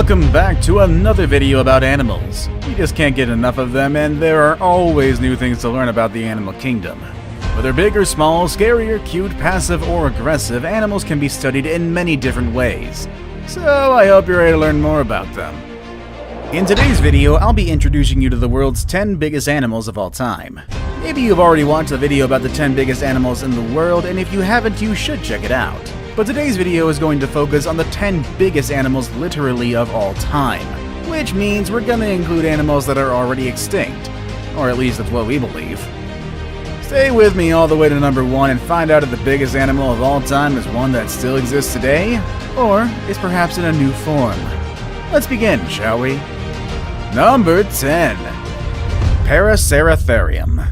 Welcome back to another video about animals. You just can't get enough of them, and there are always new things to learn about the animal kingdom. Whether big or small, scary or cute, passive or aggressive, animals can be studied in many different ways. So I hope you're ready to learn more about them. In today's video, I'll be introducing you to the world's 10 biggest animals of all time. Maybe you've already watched the video about the 10 biggest animals in the world, and if you haven't, you should check it out. But today's video is going to focus on the 10 biggest animals literally of all time, which means we're gonna include animals that are already extinct, or at least that's what we believe. Stay with me all the way to number 1 and find out if the biggest animal of all time is one that still exists today, or is perhaps in a new form. Let's begin, shall we? Number 10. Paraceratherium.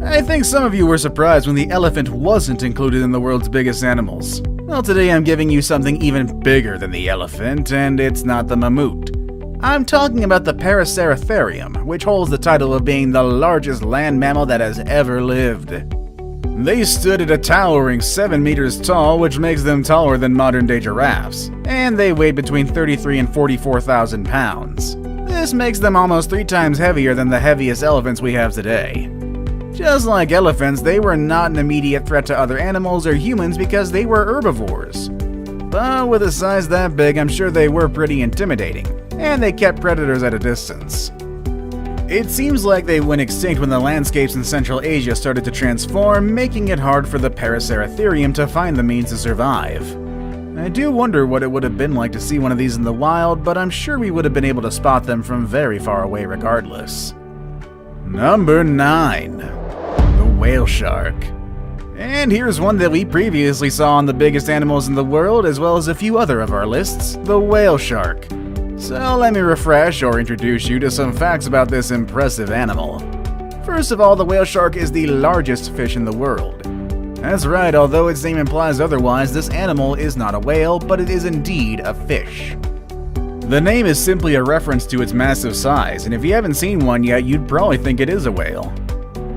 I think some of you were surprised when the elephant wasn't included in the world's biggest animals. Well, today I'm giving you something even bigger than the elephant, and it's not the mammoth. I'm talking about the Paraceratherium, which holds the title of being the largest land mammal that has ever lived. They stood at a towering 7 meters tall, which makes them taller than modern-day giraffes, and they weighed between 33 and 44,000 pounds. This makes them almost 3 times heavier than the heaviest elephants we have today. Just like elephants, they were not an immediate threat to other animals or humans because they were herbivores. But with a size that big, I'm sure they were pretty intimidating, and they kept predators at a distance. It seems like they went extinct when the landscapes in Central Asia started to transform, making it hard for the Paraceratherium to find the means to survive. I do wonder what it would have been like to see one of these in the wild, but I'm sure we would have been able to spot them from very far away regardless. Number 9. The whale shark. And here's one that we previously saw on the biggest animals in the world, as well as a few other of our lists, the whale shark. So let me refresh or introduce you to some facts about this impressive animal. First of all, the whale shark is the largest fish in the world. That's right, although its name implies otherwise, this animal is not a whale, but it is indeed a fish. The name is simply a reference to its massive size, and if you haven't seen one yet, you'd probably think it is a whale.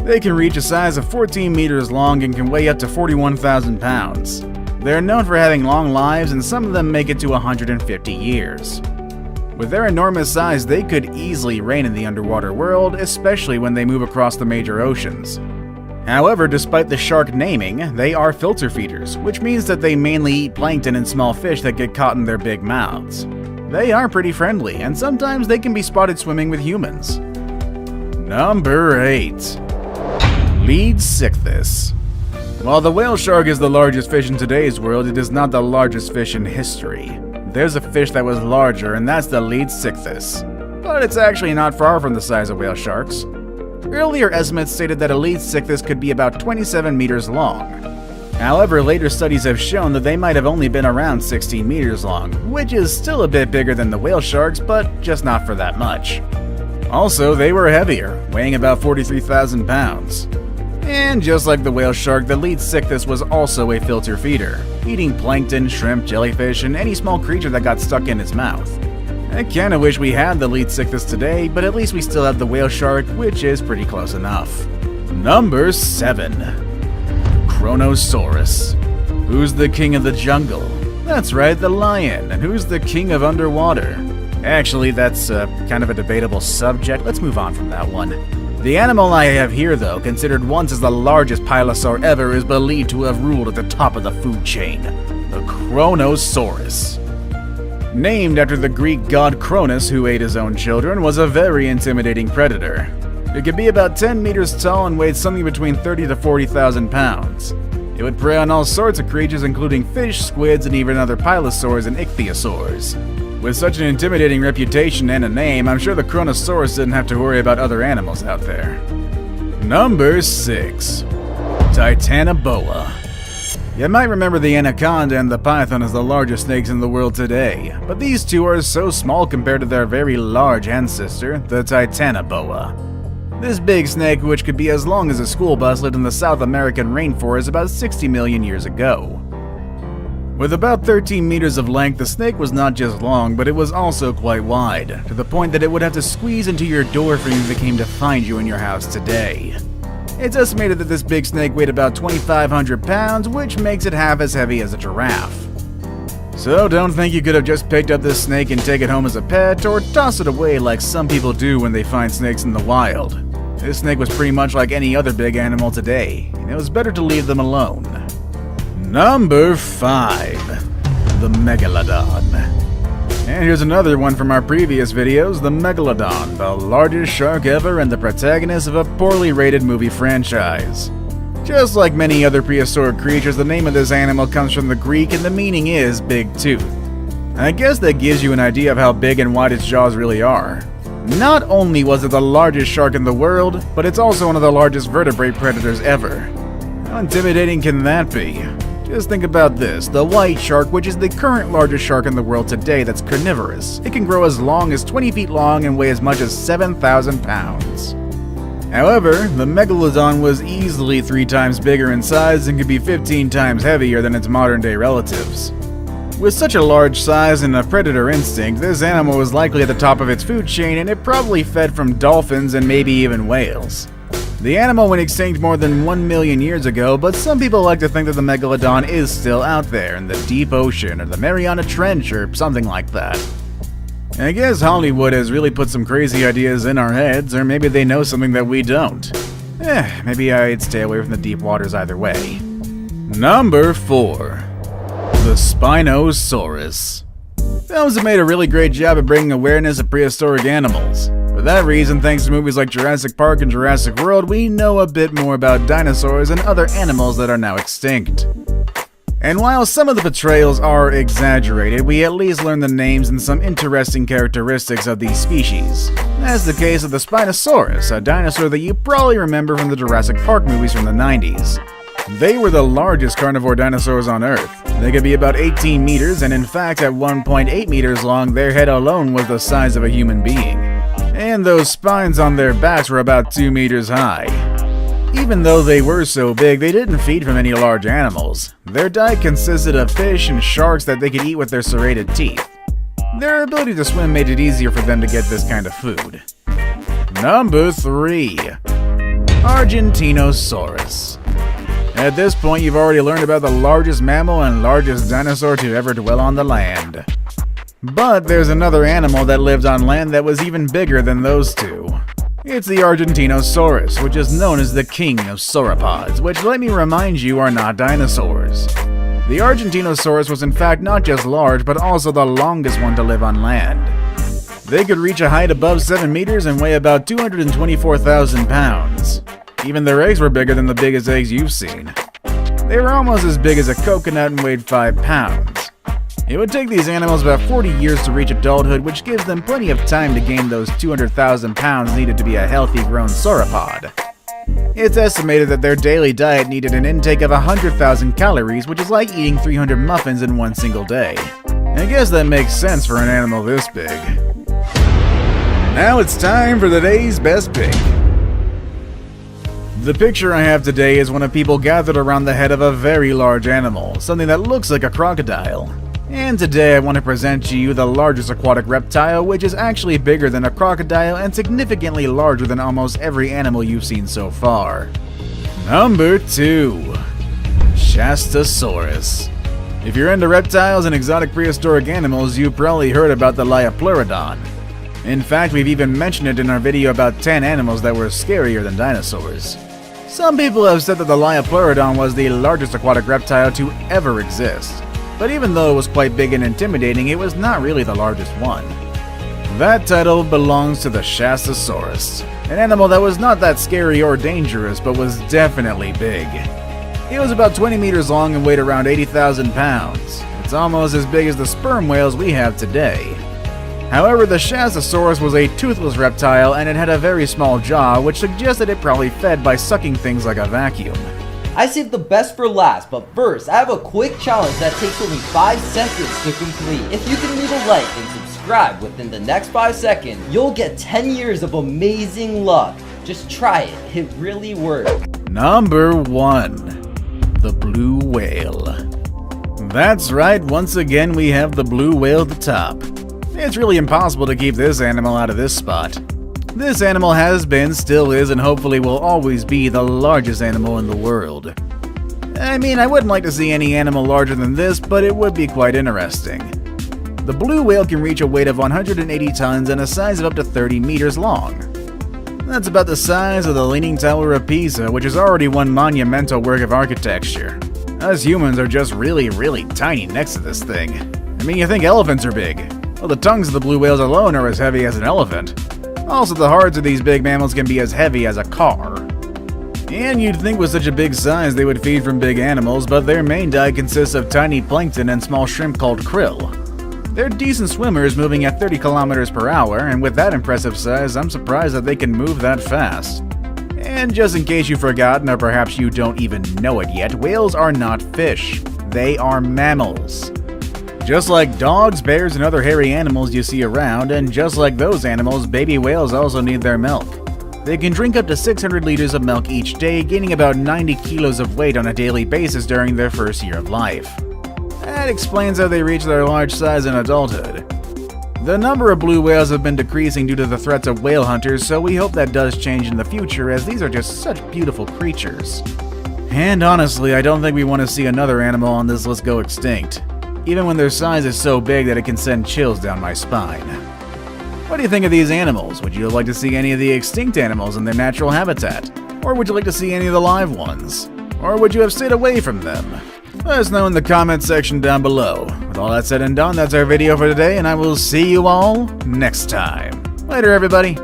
They can reach a size of 14 meters long and can weigh up to 41,000 pounds. They're known for having long lives, and some of them make it to 150 years. With their enormous size, they could easily reign in the underwater world, especially when they move across the major oceans. However, despite the shark naming, they are filter feeders, which means that they mainly eat plankton and small fish that get caught in their big mouths. They are pretty friendly, and sometimes they can be spotted swimming with humans. Number 8. Leadsichthys. While the whale shark is the largest fish in today's world, it is not the largest fish in history. There's a fish that was larger, and that's the Leadsichthys. But it's actually not far from the size of whale sharks. Earlier estimates stated that a Leadsichthys could be about 27 meters long. However, later studies have shown that they might have only been around 16 meters long, which is still a bit bigger than the whale sharks, but just not for that much. Also, they were heavier, weighing about 43,000 pounds. And just like the whale shark, the Leadsichthys was also a filter feeder, eating plankton, shrimp, jellyfish, and any small creature that got stuck in its mouth. I kinda wish we had the Leadsichthys today, but at least we still have the whale shark, which is pretty close enough. Number 7. Kronosaurus. Who's the king of the jungle? That's right, the lion. And who's the king of underwater? Actually, that's kind of a debatable subject. Let's move on from that one. The animal I have here, though, considered once as the largest pilosaur ever, is believed to have ruled at the top of the food chain. The Kronosaurus. Named after the Greek god Cronus, who ate his own children, was a very intimidating predator. It could be about 10 meters tall and weighed something between 30 to 40,000 pounds. It would prey on all sorts of creatures, including fish, squids, and even other pilosaurs and ichthyosaurs. With such an intimidating reputation and a name, I'm sure the Kronosaurus didn't have to worry about other animals out there. Number 6. Titanoboa. You might remember the anaconda and the python as the largest snakes in the world today, but these two are so small compared to their very large ancestor, the Titanoboa. This big snake, which could be as long as a school bus, lived in the South American rainforest about 60 million years ago. With about 13 meters of length, the snake was not just long, but it was also quite wide, to the point that it would have to squeeze into your door frame if it came to find you in your house today. It's estimated that this big snake weighed about 2,500 pounds, which makes it half as heavy as a giraffe. So don't think you could have just picked up this snake and take it home as a pet, or toss it away like some people do when they find snakes in the wild. This snake was pretty much like any other big animal today, and it was better to leave them alone. Number 5. The Megalodon. And here's another one from our previous videos, the Megalodon, the largest shark ever and the protagonist of a poorly rated movie franchise. Just like many other prehistoric creatures, the name of this animal comes from the Greek and the meaning is big tooth. I guess that gives you an idea of how big and wide its jaws really are. Not only was it the largest shark in the world, but it's also one of the largest vertebrate predators ever. How intimidating can that be? Just think about this, the white shark, which is the current largest shark in the world today that's carnivorous. It can grow as long as 20 feet long and weigh as much as 7,000 pounds. However, the Megalodon was easily 3 times bigger in size and could be 15 times heavier than its modern-day relatives. With such a large size and a predator instinct, this animal was likely at the top of its food chain and it probably fed from dolphins and maybe even whales. The animal went extinct more than 1 million years ago, but some people like to think that the Megalodon is still out there in the deep ocean or the Mariana Trench or something like that. I guess Hollywood has really put some crazy ideas in our heads, or maybe they know something that we don't. Maybe I'd stay away from the deep waters either way. Number 4. The Spinosaurus. Films have made a really great job of bringing awareness of prehistoric animals. For that reason, thanks to movies like Jurassic Park and Jurassic World, we know a bit more about dinosaurs and other animals that are now extinct. And while some of the portrayals are exaggerated, we at least learn the names and some interesting characteristics of these species. That's the case of the Spinosaurus, a dinosaur that you probably remember from the Jurassic Park movies from the 90s. They were the largest carnivore dinosaurs on Earth. They could be about 18 meters, and in fact at 1.8 meters long, their head alone was the size of a human being. And those spines on their backs were about 2 meters high. Even though they were so big, they didn't feed from any large animals. Their diet consisted of fish and sharks that they could eat with their serrated teeth. Their ability to swim made it easier for them to get this kind of food. Number 3. Argentinosaurus. At this point, you've already learned about the largest mammal and largest dinosaur to ever dwell on the land. But there's another animal that lived on land that was even bigger than those two. It's the Argentinosaurus, which is known as the king of sauropods, which, let me remind you, are not dinosaurs. The Argentinosaurus was in fact not just large, but also the longest one to live on land. They could reach a height above 7 meters and weigh about 224,000 pounds. Even their eggs were bigger than the biggest eggs you've seen. They were almost as big as a coconut and weighed 5 pounds. It would take these animals about 40 years to reach adulthood, which gives them plenty of time to gain those 200,000 pounds needed to be a healthy grown sauropod. It's estimated that their daily diet needed an intake of 100,000 calories, which is like eating 300 muffins in one single day. I guess that makes sense for an animal this big. Now it's time for today's best pick. The picture I have today is one of people gathered around the head of a very large animal, something that looks like a crocodile. And today I want to present to you the largest aquatic reptile, which is actually bigger than a crocodile and significantly larger than almost every animal you've seen so far. Number 2. Shastasaurus. If you're into reptiles and exotic prehistoric animals, you've probably heard about the Liopleurodon. In fact, we've even mentioned it in our video about 10 animals that were scarier than dinosaurs. Some people have said that the Liopleurodon was the largest aquatic reptile to ever exist. But even though it was quite big and intimidating, it was not really the largest one. That title belongs to the Shastasaurus, an animal that was not that scary or dangerous, but was definitely big. It was about 20 meters long and weighed around 80,000 pounds. It's almost as big as the sperm whales we have today. However, the Shastasaurus was a toothless reptile and it had a very small jaw, which suggested it probably fed by sucking things like a vacuum. I saved the best for last, but first, I have a quick challenge that takes only 5 seconds to complete. If you can leave a like and subscribe within the next 5 seconds, you'll get 10 years of amazing luck. Just try it, it really works. Number 1. The blue whale. That's right, once again we have the blue whale at the top. It's really impossible to keep this animal out of this spot. This animal has been, still is, and hopefully will always be the largest animal in the world. I mean, I wouldn't like to see any animal larger than this, but it would be quite interesting. The blue whale can reach a weight of 180 tons and a size of up to 30 meters long. That's about the size of the Leaning Tower of Pisa, which is already one monumental work of architecture. Us humans are just really, really tiny next to this thing. I mean, you think elephants are big. Well, the tongues of the blue whales alone are as heavy as an elephant. Also, the hearts of these big mammals can be as heavy as a car. And you'd think with such a big size they would feed from big animals, but their main diet consists of tiny plankton and small shrimp called krill. They're decent swimmers, moving at 30 kilometers per hour, and with that impressive size, I'm surprised that they can move that fast. And just in case you've forgotten, or perhaps you don't even know it yet, whales are not fish. They are mammals. Just like dogs, bears, and other hairy animals you see around, and just like those animals, baby whales also need their milk. They can drink up to 600 liters of milk each day, gaining about 90 kilos of weight on a daily basis during their first year of life. That explains how they reach their large size in adulthood. The number of blue whales have been decreasing due to the threats of whale hunters, so we hope that does change in the future, as these are just such beautiful creatures. And honestly, I don't think we want to see another animal on this list go extinct, even when their size is so big that it can send chills down my spine. What do you think of these animals? Would you like to see any of the extinct animals in their natural habitat? Or would you like to see any of the live ones? Or would you have stayed away from them? Let us know in the comments section down below. With all that said and done, that's our video for today, and I will see you all next time. Later, everybody.